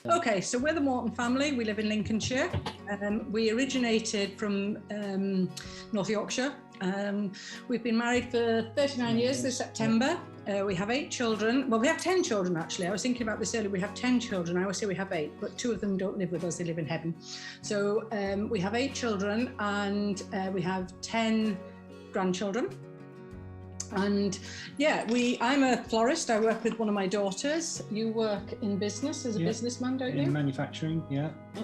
Okay, so we're the Morton family. We live in Lincolnshire. We originated from North Yorkshire. We've been married for 39 years this September. We have 8 children. Well, we have 10 children, actually. I was thinking about this earlier. We have 10 children. I always say we have 8, but 2 of them don't live with us. They live in heaven. So we have 8 children, and we have 10 grandchildren. And yeah, I'm a florist. I work with one of my daughters. You work in business as a businessman, don't you? In manufacturing,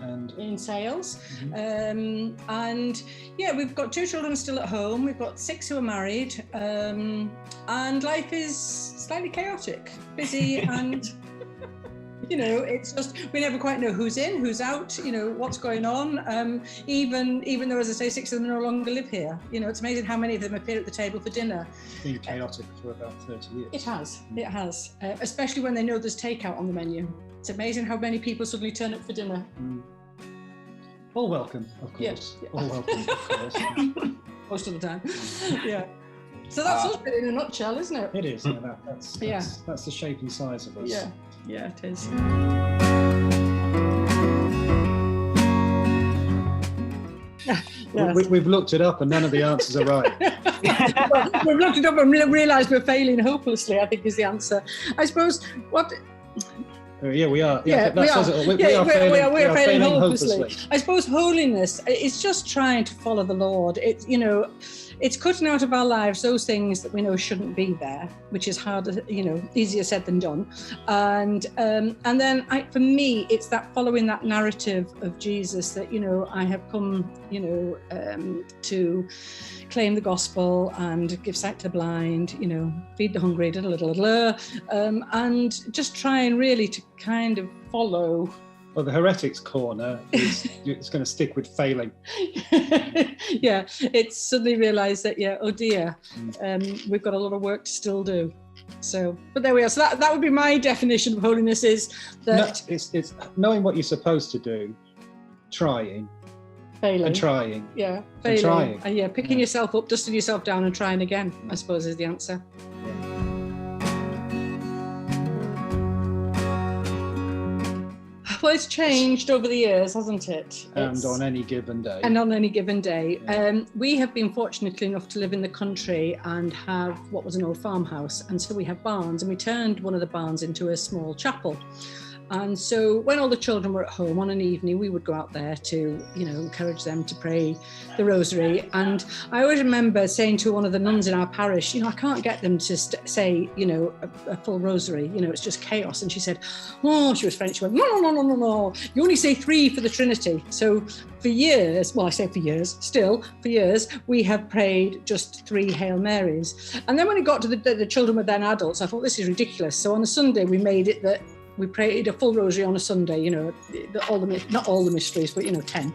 and in sales. And yeah, we've got 2 children still at home. We've got 6 who are married, and life is slightly chaotic, busy, and it's just, we never quite know who's in, who's out, what's going on. Even though, as I say, 6 of them no longer live here. It's amazing how many of them appear at the table for dinner. It's been chaotic for about 30 years. It has, especially when they know there's takeout on the menu. It's amazing how many people suddenly turn up for dinner. All welcome, of course. Yeah. All welcome, of course. Most of the time. Yeah. So that's us in a nutshell, isn't it? It is. That's the shape and size of us. Yeah, it is. Yes. We've looked it up and none of the answers are right. Well, we've looked it up and realised we're failing hopelessly, I think is the answer. I suppose what... Yeah, we are. Yeah, that says it all. We are failing hopelessly. I suppose holiness is just trying to follow the Lord. It's cutting out of our lives those things that we know shouldn't be there, which is harder, easier said than done. And then for me, it's that following that narrative of Jesus that, I have come, to claim the gospel and give sight to the blind, feed the hungry, and just trying really to kind of follow. Well, the heretics corner is it's going to stick with failing. Yeah, it's suddenly realised that, oh dear, we've got a lot of work to still do. So, but there we are. So that would be my definition of holiness, is that... No, it's knowing what you're supposed to do, trying. Failing. And trying. Yeah, failing. And picking yourself up, dusting yourself down and trying again, I suppose, is the answer. Well, it's changed over the years, hasn't it? And on any given day. Yeah. We have been fortunate enough to live in the country and have what was an old farmhouse. And so we have barns, and we turned one of the barns into a small chapel. And so when all the children were at home on an evening, we would go out there to, encourage them to pray the rosary. And I always remember saying to one of the nuns in our parish, I can't get them to say, a full rosary, it's just chaos. And she said, she was French, she went, no, you only say 3 for the Trinity. So for years, we have prayed just 3 Hail Marys. And then when it got to the children were then adults, I thought, this is ridiculous. So on a Sunday, we made it that we prayed a full rosary on a Sunday, not all the mysteries, but 10,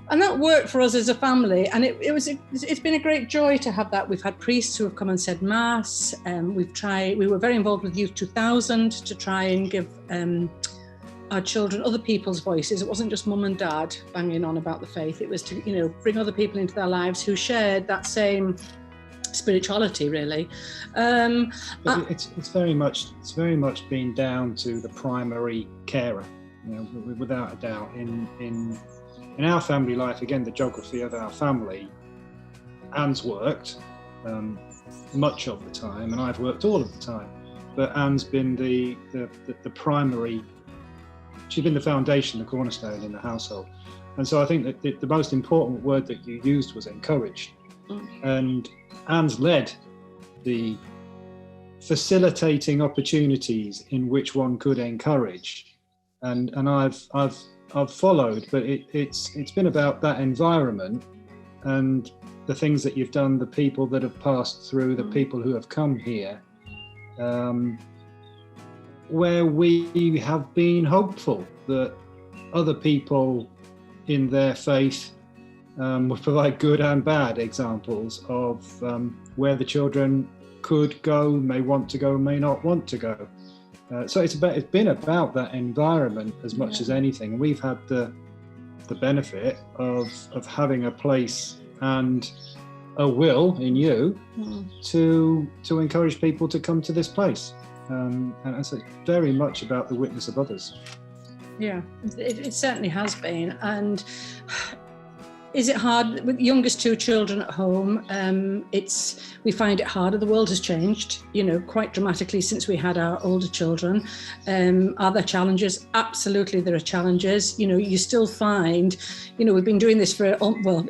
and that worked for us as a family. And it's been a great joy to have that. We've had priests who have come and said mass. We were very involved with Youth 2000 to try and give our children other people's voices. It wasn't just mum and dad banging on about the faith. It was to bring other people into their lives who shared that same spirituality, really. It's very much been down to the primary carer, without a doubt. In our family life, again, the geography of our family, Anne's worked much of the time, and I've worked all of the time. But Anne's been the primary. She's been the foundation, the cornerstone in the household. And so I think that the most important word that you used was encouraged. And Anne's led the facilitating opportunities in which one could encourage, and I've followed, but it's been about that environment and the things that you've done, the people that have passed through, the people who have come here, where we have been hopeful that other people in their faith will provide good and bad examples of where the children could go, may want to go, may not want to go. So it's been about that environment as much as anything. And we've had the benefit of having a place and a will in you to encourage people to come to this place. And so it's very much about the witness of others. Yeah, it certainly has been. And is it hard with the youngest two children at home? We find it harder. The world has changed, quite dramatically since we had our older children. Are there challenges? Absolutely, there are challenges. You still find, we've been doing this for,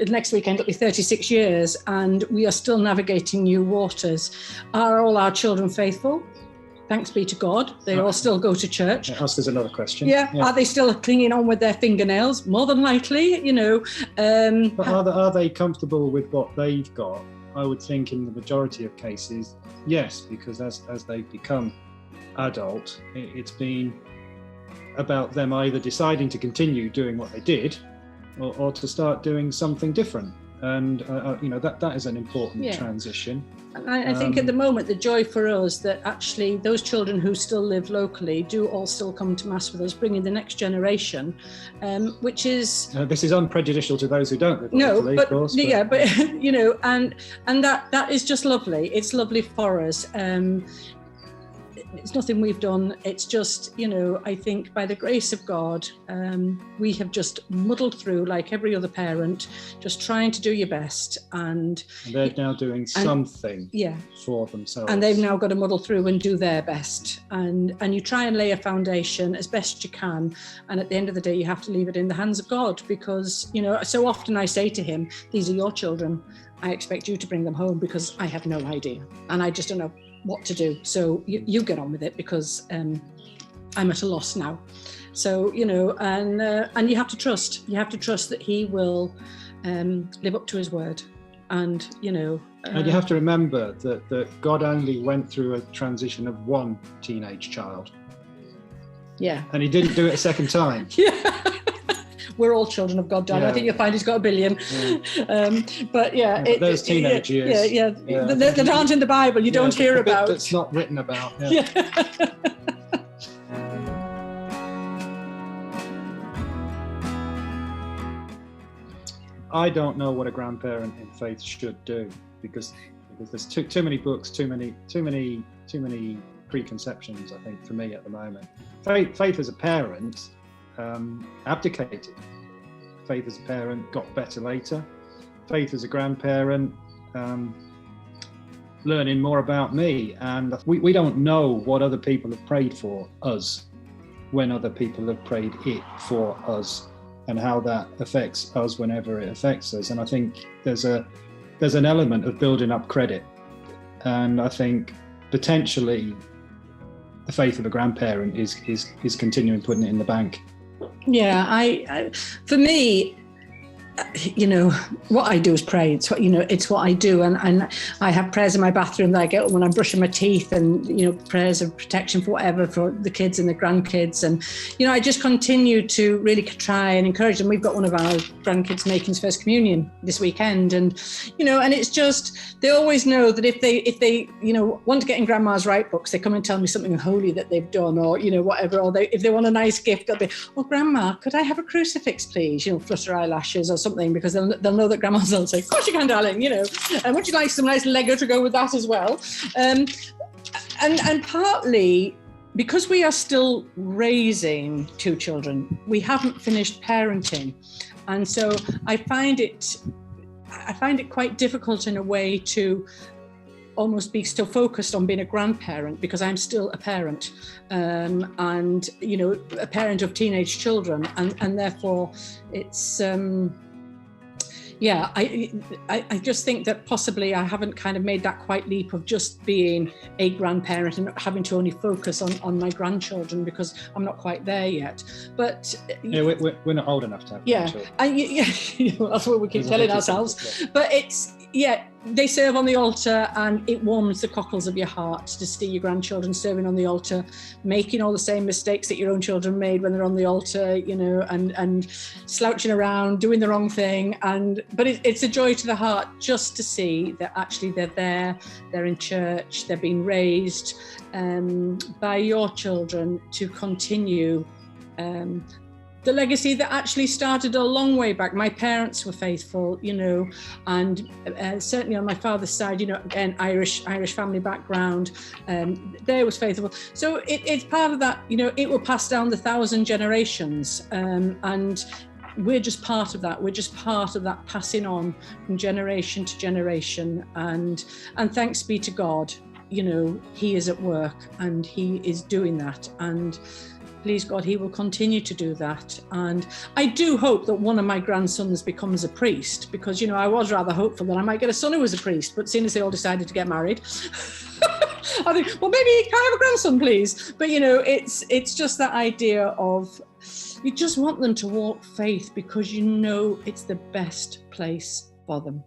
next weekend it'll be 36 years, and we are still navigating new waters. Are all our children faithful? Thanks be to God, they all still go to church. Ask us another question. Yeah. Are they still clinging on with their fingernails? More than likely, But are they comfortable with what they've got? I would think in the majority of cases, yes, because as they've become adult, it's been about them either deciding to continue doing what they did or to start doing something different. And that is an important transition. And I think at the moment the joy for us that actually those children who still live locally do all still come to Mass with us, bringing the next generation, which is this is unprejudicial to those who don't live locally, of course. And that is just lovely. It's lovely for us. It's nothing we've done. It's just, I think by the grace of God, we have just muddled through like every other parent, just trying to do your best. And they're now doing something for themselves. And they've now got to muddle through and do their best. And you try and lay a foundation as best you can. And at the end of the day, you have to leave it in the hands of God because, so often I say to him, these are your children. I expect you to bring them home because I have no idea. And I just don't know what to do. So you get on with it because I'm at a loss now. So, and you have to trust. You have to trust that he will live up to his word. And, and you have to remember that God only went through a transition of one teenage child. Yeah. And he didn't do it a second time. Yeah. We're all children of God, Dan. I think you'll find he's got a billion. Yeah. But those teenage years. That aren't in the Bible. You don't hear about. That's not written about. Yeah. I don't know what a grandparent in faith should do because there's too many books, too many preconceptions. I think for me at the moment, faith as a parent. Abdicated. Faith as a parent got better later. Faith as a grandparent, learning more about me. And we don't know what other people have prayed for us when other people have prayed it for us and how that affects us whenever it affects us. And I think there's an element of building up credit. And I think potentially the faith of a grandparent is continuing putting it in the bank. Yeah, I for me, what I do is pray. It's what it's what I do, and I have prayers in my bathroom that I get when I'm brushing my teeth, and prayers of protection for whatever for the kids and the grandkids, and I just continue to really try and encourage them. We've got one of our grandkids making his first communion this weekend, and and it's just they always know that if they want to get in Grandma's right books, they come and tell me something holy that they've done, or whatever, or if they want a nice gift, they'll be, "Oh, Grandma, could I have a crucifix, please?" Flutter eyelashes or something, because they'll know that Grandma's will say, "Of course you can, darling," and would you like some nice Lego to go with that as well? And partly because we are still raising two children, we haven't finished parenting, and so I find it quite difficult in a way to almost be so focused on being a grandparent because I'm still a parent, and a parent of teenage children, and therefore it's I just think that possibly I haven't kind of made that quite leap of just being a grandparent and having to only focus on my grandchildren because I'm not quite there yet. But we're not old enough to have grandchildren. That's what we keep telling ourselves. But it's they serve on the altar, and it warms the cockles of your heart to see your grandchildren serving on the altar, making all the same mistakes that your own children made when they're on the altar, and slouching around, doing the wrong thing. But it's a joy to the heart just to see that actually they're there, they're in church, they're being raised by your children to continue the legacy that actually started a long way back. My parents were faithful, you know, and certainly on my father's side, you know, again, Irish family background, they was faithful. So it's part of that, you know, it will pass down the 1,000 generations, and we're just part of that. We're just part of that passing on from generation to generation. And thanks be to God, you know, he is at work and he is doing that. And please God, he will continue to do that. And I do hope that one of my grandsons becomes a priest, because, you know, I was rather hopeful that I might get a son who was a priest, but seeing as they all decided to get married, I think, well, maybe can I have a grandson, please? But, you know, it's just that idea of, you just want them to walk faith because you know it's the best place for them.